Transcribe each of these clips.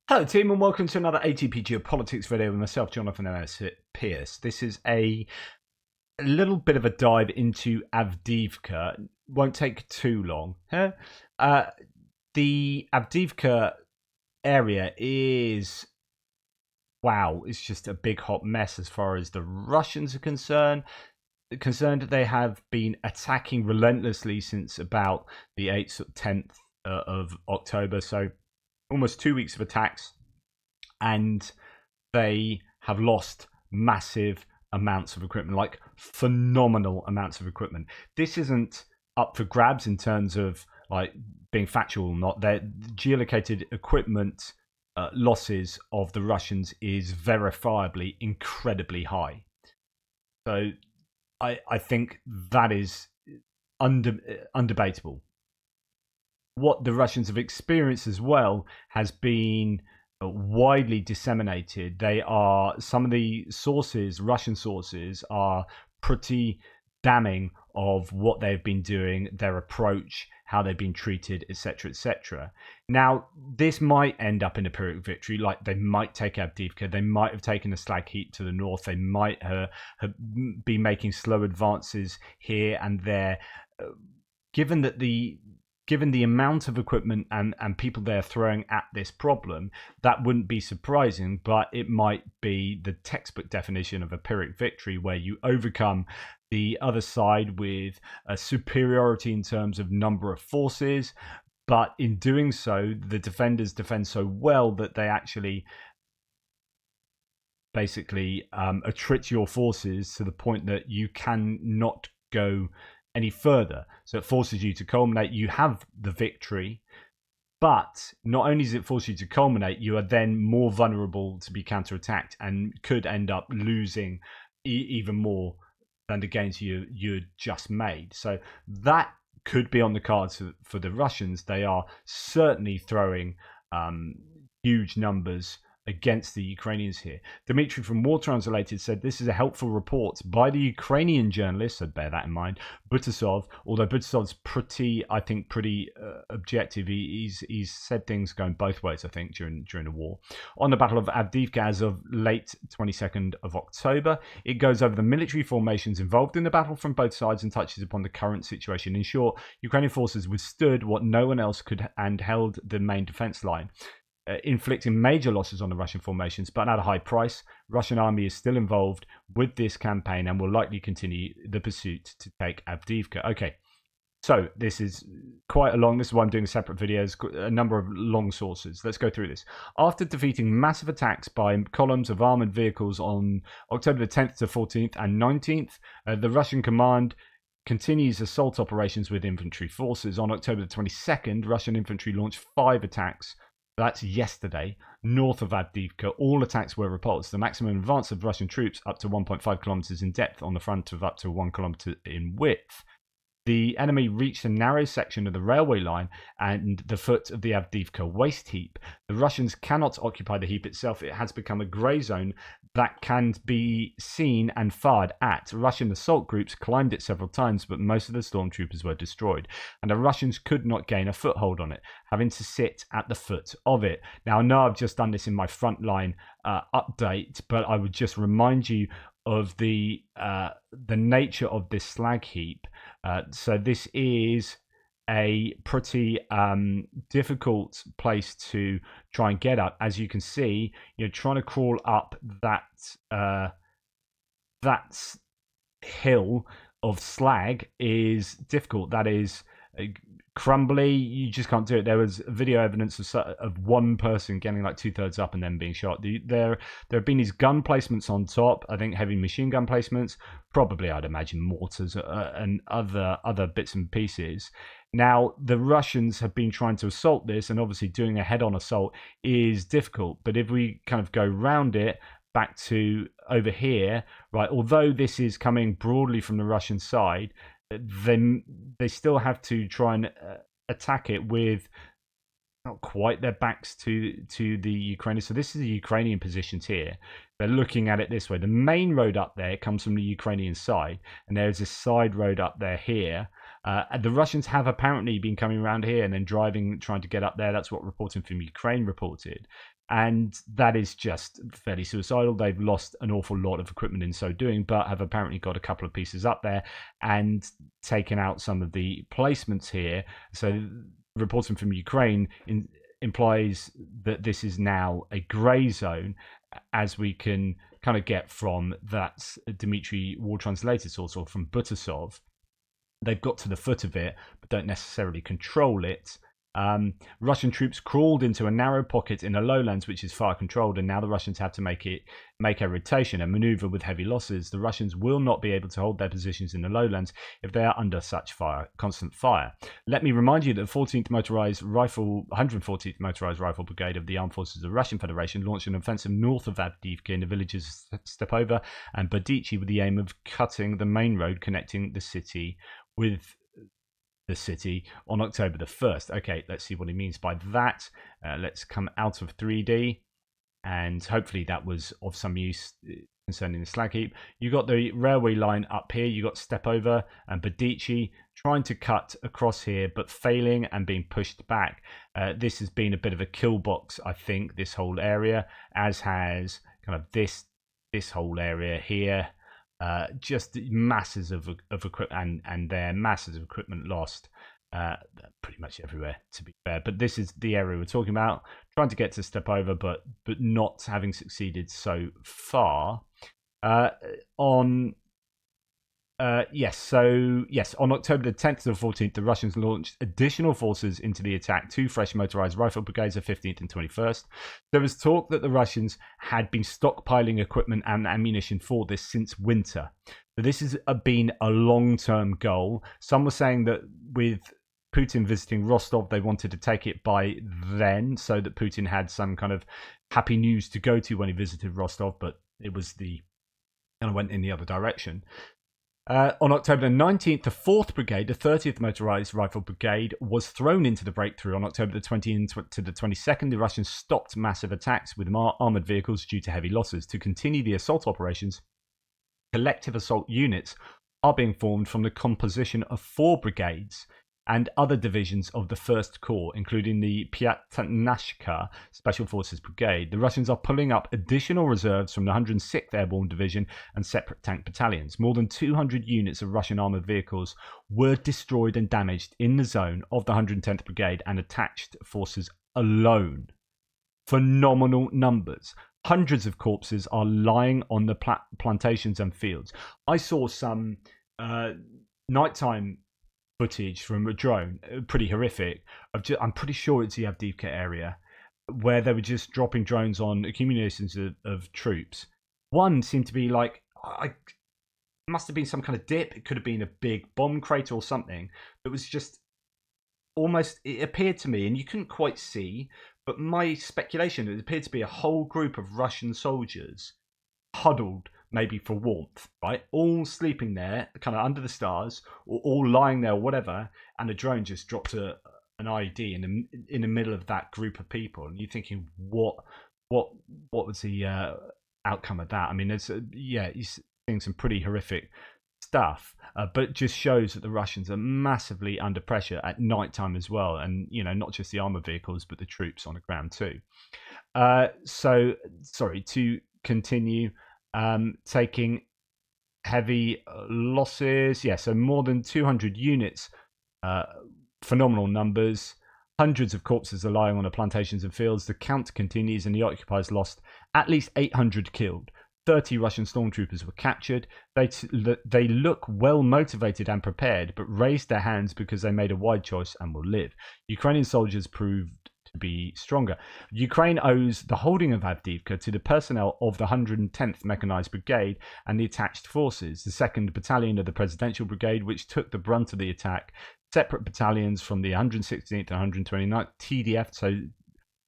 Hello team and welcome to another ATP Geopolitics video with myself, Jonathan M.S. Pierce. This is a little bit of a dive into Avdiivka. Won't take too long. The Avdiivka area is, wow, it's just a big hot mess as far as the Russians are concerned. They have been attacking relentlessly since about the 8th or 10th of October, so almost 2 weeks of attacks, and they have lost massive amounts of equipment, like phenomenal amounts of equipment. This isn't up for grabs in terms of like being factual or not. Their geolocated equipment losses of the Russians is verifiably incredibly high. So I think that is undebatable. What the Russians have experienced as well has been widely disseminated. Some of the sources, Russian sources, are pretty damning of what they've been doing, their approach, how they've been treated, etc., etc. Now, this might end up in a Pyrrhic victory. Like, they might take Avdiivka, they might have taken a slag heap to the north, they might have been making slow advances here and there. Given the amount of equipment and people they're throwing at this problem, that wouldn't be surprising, but it might be the textbook definition of a Pyrrhic victory, where you overcome the other side with a superiority in terms of number of forces, but in doing so, the defenders defend so well that they actually basically attrit your forces to the point that you cannot go any further. So it forces you to culminate. You have the victory, but not only does it force you to culminate, you are then more vulnerable to be counterattacked and could end up losing even more than the gains you just made. So that could be on the cards for the Russians. They are certainly throwing huge numbers against the Ukrainians here. Dmitry from War Translated said this is a helpful report by the Ukrainian journalist, so bear that in mind, Butasov, although Butasov's pretty objective. He's said things going both ways, I think, during the war. On the Battle of Avdiivka as of late 22nd of October, it goes over the military formations involved in the battle from both sides and touches upon the current situation. In short, Ukrainian forces withstood what no one else could and held the main defense line, inflicting major losses on the Russian formations, but at a high price. Russian army is still involved with this campaign and will likely continue the pursuit to take Avdiivka. Okay, so this is quite a long, this is why I'm doing separate videos, a number of long sources. Let's go through this. After defeating massive attacks by columns of armored vehicles on October the 10th to 14th and 19th, the Russian command continues assault operations with infantry forces. On October the 22nd, Russian infantry launched 5 attacks. That's yesterday, north of Avdiivka. All attacks were repulsed. The maximum advance of Russian troops up to 1.5 kilometers in depth on the front of up to 1 kilometer in width. The enemy reached a narrow section of the railway line and the foot of the Avdiivka waste heap. The Russians cannot occupy the heap itself. It has become a grey zone that can be seen and fired at. Russian assault groups climbed it several times, but most of the stormtroopers were destroyed, and the Russians could not gain a foothold on it, having to sit at the foot of it. Now, I know I've just done this in my frontline update, but I would just remind you of the nature of this slag heap. So this is a pretty difficult place to try and get up. As you can see, you're trying to crawl up that hill of slag is difficult. That is crumbly. You just can't do it. There was video evidence of one person getting like 2/3 up and then being shot. There have been these gun placements on top. I think heavy machine gun placements, probably I'd imagine mortars and other bits and pieces. Now, the Russians have been trying to assault this, and obviously doing a head-on assault is difficult. But if we kind of go round it back to over here, right, although this is coming broadly from the Russian side, then they still have to try and attack it with not quite their backs to the Ukrainians. So this is the Ukrainian positions here. They're looking at it this way. The main road up there comes from the Ukrainian side, and there's a side road up there here The Russians have apparently been coming around here and then driving, trying to get up there. That's what reporting from Ukraine reported. And that is just fairly suicidal. They've lost an awful lot of equipment in so doing, but have apparently got a couple of pieces up there and taken out some of the placements here. So reporting from Ukraine implies that this is now a grey zone, as we can kind of get from that Dmitry war translated source, or from Butasov. They've got to the foot of it, but don't necessarily control it. Russian troops crawled into a narrow pocket in the lowlands, which is fire controlled, and now the Russians have to make a rotation, a maneuver with heavy losses. The Russians will not be able to hold their positions in the lowlands if they are under such constant fire. Let me remind you that the 114th Motorized Rifle Brigade of the Armed Forces of the Russian Federation launched an offensive north of Avdiivka in the villages of Stepova and Badichi with the aim of cutting the main road connecting the city with the city on October the 1st. Okay, let's see what he means by that. Let's come out of 3D, and hopefully that was of some use concerning the slag heap. You got the railway line up here. You got Stepova and Badichi trying to cut across here, but failing and being pushed back. This has been a bit of a kill box, I think, this whole area, as has kind of this whole area here. Just masses of equipment, and there masses of equipment lost pretty much everywhere, to be fair. But this is the area we're talking about, trying to get to Stepova, but not having succeeded so far. On October the 10th to the 14th, the Russians launched additional forces into the attack, 2 fresh motorized rifle brigades, the 15th and 21st. There was talk that the Russians had been stockpiling equipment and ammunition for this since winter. So this has been a long-term goal. Some were saying that with Putin visiting Rostov, they wanted to take it by then, so that Putin had some kind of happy news to go to when he visited Rostov, but it was kind of went in the other direction. On October the 19th, the 4th Brigade, the 30th Motorized Rifle Brigade, was thrown into the breakthrough. On October the 20th to the 22nd, the Russians stopped massive attacks with armoured vehicles due to heavy losses. To continue the assault operations, collective assault units are being formed from the composition of 4 brigades and other divisions of the 1st Corps, including the Pyatnashka Special Forces Brigade. The Russians are pulling up additional reserves from the 106th Airborne Division and separate tank battalions. More than 200 units of Russian armoured vehicles were destroyed and damaged in the zone of the 110th Brigade and attached forces alone. Phenomenal numbers. Hundreds of corpses are lying on the plantations and fields. I saw some nighttime footage from a drone, pretty horrific. I'm pretty sure it's the Avdiivka area, where they were just dropping drones on accumulations of troops. One seemed to be like, must have been some kind of dip. It could have been a big bomb crater or something. It was just almost, it appeared to me, and you couldn't quite see, but my speculation, it appeared to be a whole group of Russian soldiers huddled, maybe for warmth, right? All sleeping there, kind of under the stars, or all lying there, or whatever, and a drone just dropped an IED in the middle of that group of people, and you're thinking, what was the outcome of that? I mean, you're seeing some pretty horrific stuff, but it just shows that the Russians are massively under pressure at night time as well, and not just the armored vehicles, but the troops on the ground too. To continue. Taking heavy losses. So more than 200 units, phenomenal numbers. Hundreds of corpses are lying on the plantations and fields. The count continues, and the occupiers lost at least 800 killed. 30 Russian stormtroopers were captured. They look well motivated and prepared, but raised their hands because they made a wide choice and will live. Ukrainian soldiers proved to be stronger. Ukraine owes the holding of Avdiivka to the personnel of the 110th Mechanized Brigade and the attached forces, the 2nd Battalion of the Presidential Brigade, which took the brunt of the attack, separate battalions from the 116th and 129th TDF, so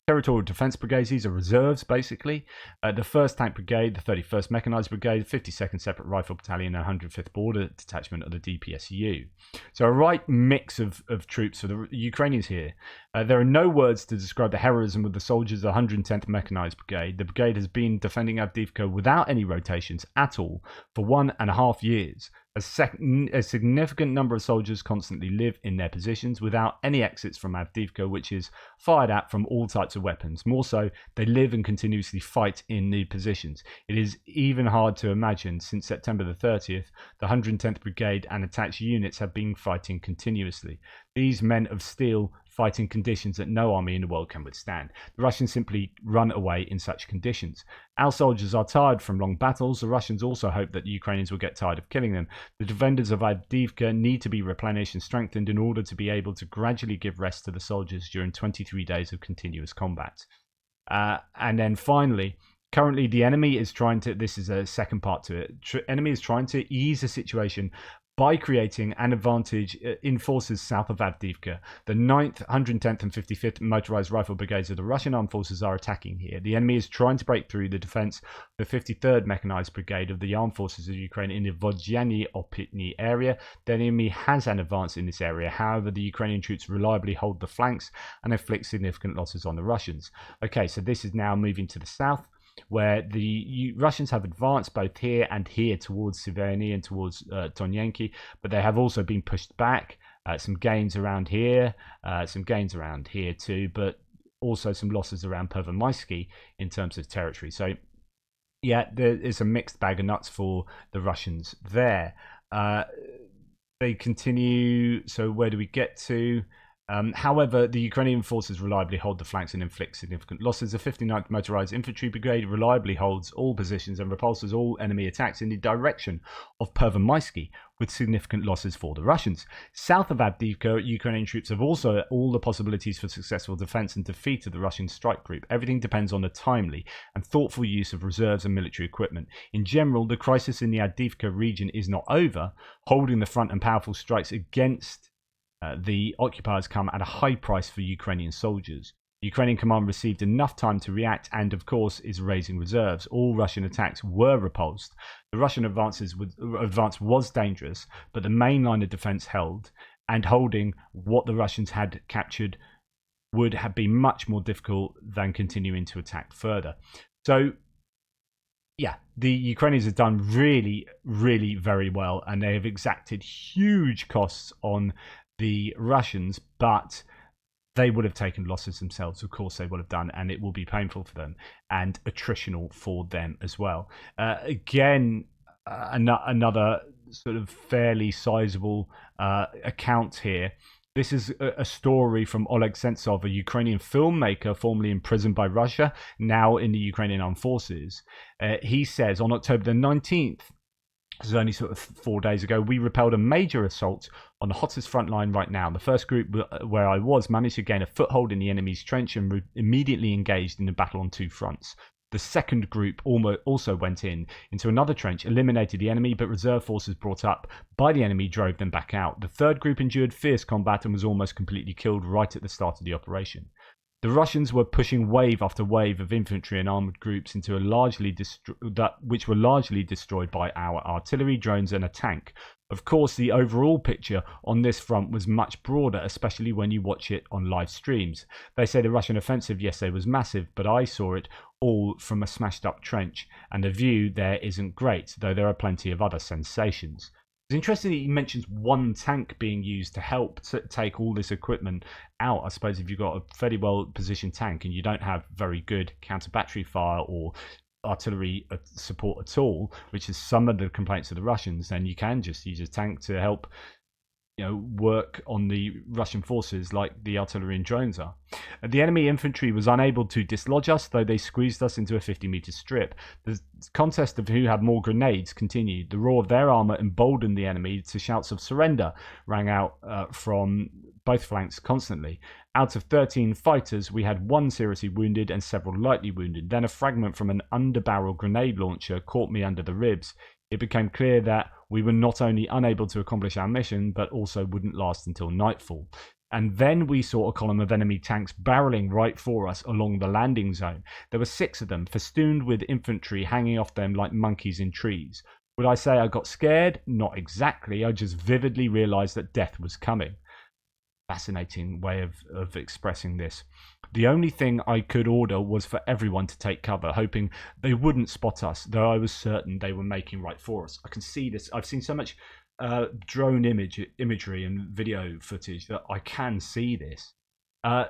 Territorial Defence Brigades. These are reserves, basically. The 1st Tank Brigade, the 31st Mechanised Brigade, 52nd Separate Rifle Battalion, and 105th Border Detachment of the DPSU. So a right mix of troops for the Ukrainians here. There are no words to describe the heroism of the soldiers of the 110th Mechanised Brigade. The brigade has been defending Avdiivka without any rotations at all for 1.5 years. A significant number of soldiers constantly live in their positions without any exits from Avdiivka, which is fired at from all types of weapons. More so, they live and continuously fight in the positions. It is even hard to imagine since September the 30th, the 110th Brigade and attached units have been fighting continuously. These men of steel fight in conditions that no army in the world can withstand. The Russians simply run away in such conditions. Our soldiers are tired from long battles. The Russians also hope that the Ukrainians will get tired of killing them. The defenders of Avdiivka need to be replenished and strengthened in order to be able to gradually give rest to the soldiers during 23 days of continuous combat. And then finally, currently the enemy is trying to, this is a second part to it, enemy is trying to ease the situation by creating an advantage in forces south of Avdiivka. The 9th, 110th and 55th Motorized Rifle Brigades of the Russian Armed Forces are attacking here. The enemy is trying to break through the defense of the 53rd Mechanized Brigade of the Armed Forces of Ukraine in the Vodyany-Opitny area. The enemy has an advance in this area. However, the Ukrainian troops reliably hold the flanks and inflict significant losses on the Russians. Okay, so this is now moving to the south, where the Russians have advanced both here and here towards Siverny and towards Tonyenki, but they have also been pushed back. Some gains around here, too, but also some losses around Pervomaisky in terms of territory. So, yeah, there is a mixed bag of nuts for the Russians there. They continue. So, where do we get to? However, the Ukrainian forces reliably hold the flanks and inflict significant losses. The 59th Motorized Infantry Brigade reliably holds all positions and repulses all enemy attacks in the direction of Pervomaisky, with significant losses for the Russians. South of Avdiivka, Ukrainian troops have also all the possibilities for successful defense and defeat of the Russian strike group. Everything depends on the timely and thoughtful use of reserves and military equipment. In general, the crisis in the Avdiivka region is not over. Holding the front and powerful strikes against the occupiers come at a high price for Ukrainian soldiers. The Ukrainian command received enough time to react and, of course, is raising reserves. All Russian attacks were repulsed. The Russian advance was dangerous, but the main line of defense held, and holding what the Russians had captured would have been much more difficult than continuing to attack further. So, yeah, the Ukrainians have done really, really very well, and they have exacted huge costs on the Russians, but they would have taken losses themselves. Of course they would have done, and it will be painful for them and attritional for them as well. Another sort of fairly sizable account here. This is a story from Oleg Sentsov, a Ukrainian filmmaker formerly imprisoned by Russia, now in the Ukrainian Armed Forces. He says, on October the 19th, this is only sort of 4 days ago, we repelled a major assault on the hottest front line right now. The first group where I was managed to gain a foothold in the enemy's trench and immediately engaged in a battle on two fronts. The second group also went into another trench, eliminated the enemy, but reserve forces brought up by the enemy drove them back out. The third group endured fierce combat and was almost completely killed right at the start of the operation. The Russians were pushing wave after wave of infantry and armoured groups into which were largely destroyed by our artillery, drones and a tank. Of course, the overall picture on this front was much broader, especially when you watch it on live streams. They say the Russian offensive yesterday was massive, but I saw it all from a smashed up trench, and the view there isn't great, though there are plenty of other sensations. It's interesting that he mentions one tank being used to help take all this equipment out. I suppose if you've got a fairly well positioned tank and you don't have very good counter battery fire or artillery support at all, which is some of the complaints of the Russians, then you can just use a tank to help work on the Russian forces like the artillery and drones are. The enemy infantry was unable to dislodge us, though they squeezed us into a 50-meter strip. The contest of who had more grenades continued. The roar of their armour emboldened the enemy to shouts of surrender rang out from both flanks constantly. Out of 13 fighters, we had one seriously wounded and several lightly wounded. Then a fragment from an underbarrel grenade launcher caught me under the ribs. It became clear that we were not only unable to accomplish our mission, but also wouldn't last until nightfall. And then we saw a column of enemy tanks barreling right for us along the landing zone. There were 6 of them, festooned with infantry hanging off them like monkeys in trees. Would I say I got scared? Not exactly. I just vividly realized that death was coming. Fascinating way of expressing this. The only thing I could order was for everyone to take cover, hoping they wouldn't spot us, though I was certain they were making right for us. I can see this. I've seen so much drone imagery and video footage that I can see this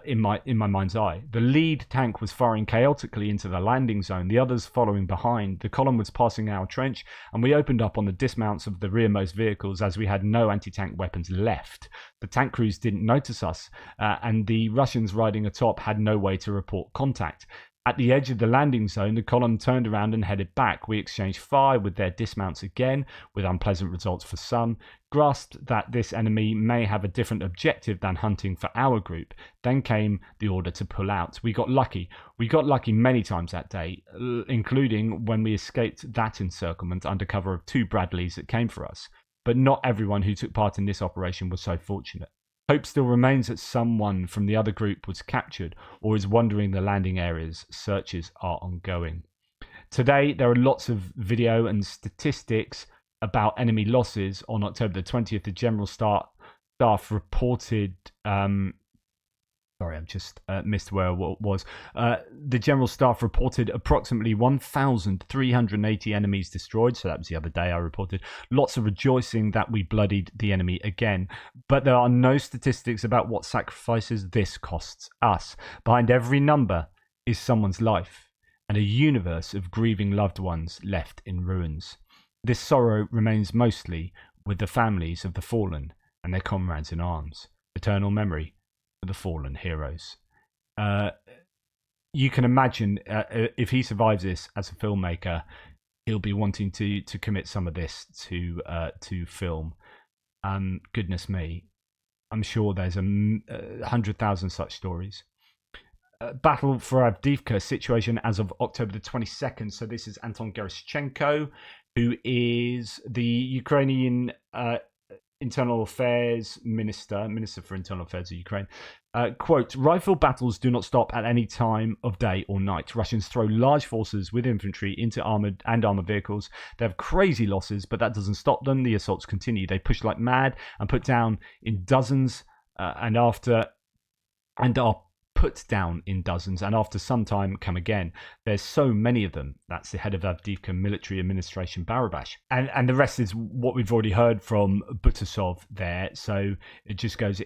in my mind's eye. The lead tank was firing chaotically into the landing zone, the others following behind. The column was passing our trench, and we opened up on the dismounts of the rearmost vehicles as we had no anti-tank weapons left. The tank crews didn't notice us, and the Russians riding atop had no way to report contact. At the edge of the landing zone, the column turned around and headed back. We exchanged fire with their dismounts again, with unpleasant results for some, grasped that this enemy may have a different objective than hunting for our group. Then came the order to pull out. We got lucky. We got lucky many times that day, including when we escaped that encirclement under cover of 2 Bradleys that came for us. But not everyone who took part in this operation was so fortunate. Hope still remains that someone from the other group was captured or is wandering the landing areas. Searches are ongoing. Today, there are lots of video and statistics about enemy losses. On October the 20th, the General Staff reported... Sorry, I've just missed where it was. The General Staff reported approximately 1,380 enemies destroyed. So that was the other day I reported. Lots of rejoicing that we bloodied the enemy again. But there are no statistics about what sacrifices this costs us. Behind every number is someone's life and a universe of grieving loved ones left in ruins. This sorrow remains mostly with the families of the fallen and their comrades in arms. Eternal memory for the fallen heroes. You can imagine if he survives this as a filmmaker, he'll be wanting to commit some of this to film. Goodness me, I'm sure there's 100,000 such stories. Battle for Avdiivka situation as of October the 22nd. So this is Anton Gerashchenko, who is the Ukrainian Internal Affairs Minister for Internal Affairs of Ukraine. Quote, rifle battles do not stop at any time of day or night. Russians throw large forces with infantry into armored vehicles. They have crazy losses, but that doesn't stop them. The assaults continue. They push like mad and put down in dozens and are put down in dozens, and after some time come again. There's so many of them. That's the head of Avdiivka Military Administration, Barabash. And the rest is what we've already heard from Butasov there. So it just goes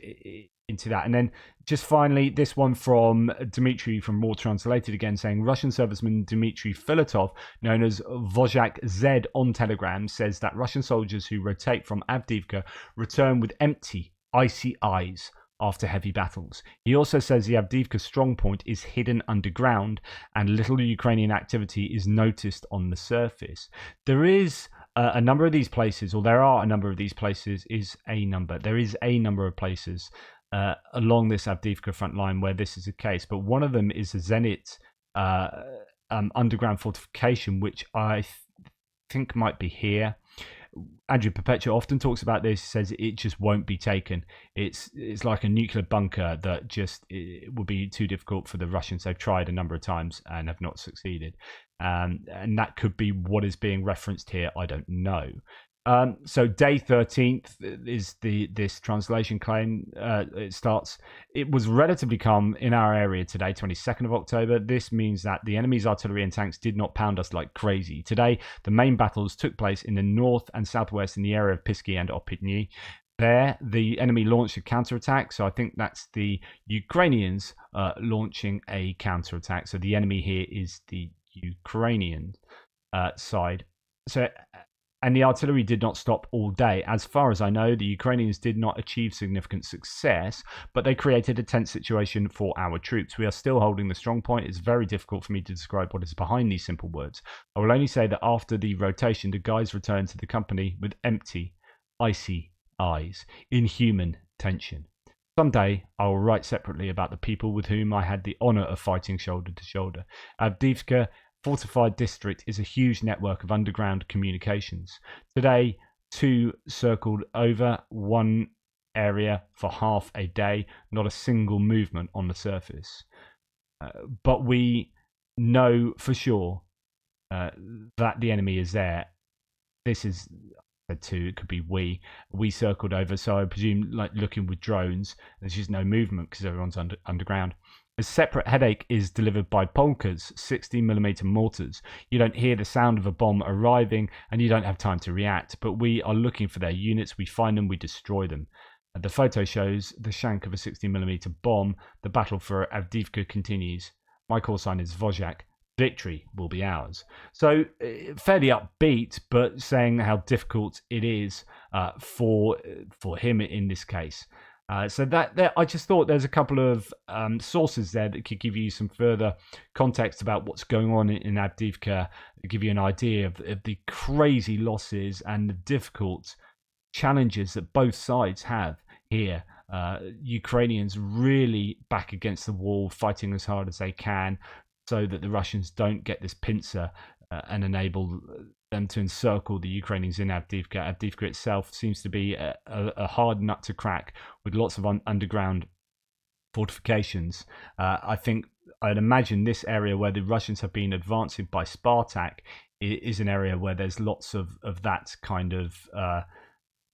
into that. And then just finally, this one from Dmitry from Raw Translated again, saying Russian serviceman Dmitry Filatov, known as Vozhak Z on Telegram, says that Russian soldiers who rotate from Avdiivka return with empty, icy eyes after heavy battles. He also says the Avdiivka strongpoint is hidden underground and little Ukrainian activity is noticed on the surface. There is a number of these places, or there are a number of these places, there is a number of places along this Avdiivka front line where this is the case, but one of them is a Zenit underground fortification, which I think might be here. Andrew Perpetua often talks about this. He says it just won't be taken. It's like a nuclear bunker that just it will be too difficult for the Russians. They've tried a number of times and have not succeeded. And that could be what is being referenced here. I don't know. So day 13th is this translation claim. It starts. It was relatively calm in our area today, 22nd of October. This means that the enemy's artillery and tanks did not pound us like crazy. Today, the main battles took place in the north and southwest in the area of Pisky and Opitny. There, the enemy launched a counterattack. So I think that's the Ukrainians launching a counterattack. So the enemy here is the Ukrainian side. And the artillery did not stop all day. As far as I know, the Ukrainians did not achieve significant success, but they created a tense situation for our troops. We are still holding the strong point. It's very difficult for me to describe what is behind these simple words. I will only say that after the rotation, the guys returned to the company with empty, icy eyes, inhuman tension. Someday, I will write separately about the people with whom I had the honour of fighting shoulder to shoulder. Avdiivka fortified district is a huge network of underground communications. Today, 2 circled over one area for half a day, not a single movement on the surface. But we know for sure that the enemy is there. This is it could be we circled over, so I presume like looking with drones. There's just no movement because everyone's underground. A separate headache is delivered by Polka's 60mm mortars. You don't hear the sound of a bomb arriving, and you don't have time to react, but we are looking for their units, we find them, we destroy them. The photo shows the shank of a 60mm bomb. The battle for Avdiivka continues. My call sign is Wojak. Victory will be ours. So fairly upbeat, but saying how difficult it is for him in this case. So that I just thought there's a couple of sources there that could give you some further context about what's going on in Avdiivka, give you an idea of the crazy losses and the difficult challenges that both sides have here. Ukrainians really back against the wall, fighting as hard as they can, so that the Russians don't get this pincer and enable them to encircle the Ukrainians in Avdiivka. Avdiivka itself seems to be a hard nut to crack with lots of underground fortifications. I'd imagine this area where the Russians have been advancing by Spartak is an area where there's lots of that kind of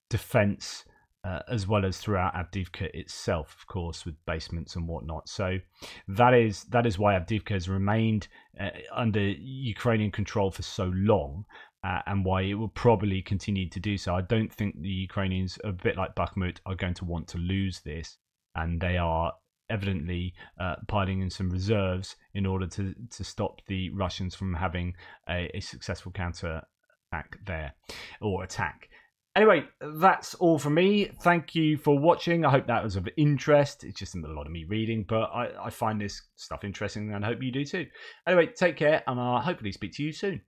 defense, as well as throughout Avdiivka itself, of course, with basements and whatnot. So that is why Avdiivka has remained under Ukrainian control for so long, and why it will probably continue to do so. I don't think the Ukrainians, a bit like Bakhmut, are going to want to lose this, and they are evidently piling in some reserves in order to stop the Russians from having a successful counter attack there, or attack. Anyway, that's all from me. Thank you for watching. I hope that was of interest. It's just a lot of me reading, but I find this stuff interesting, and I hope you do too. Anyway, take care, and I'll hopefully speak to you soon.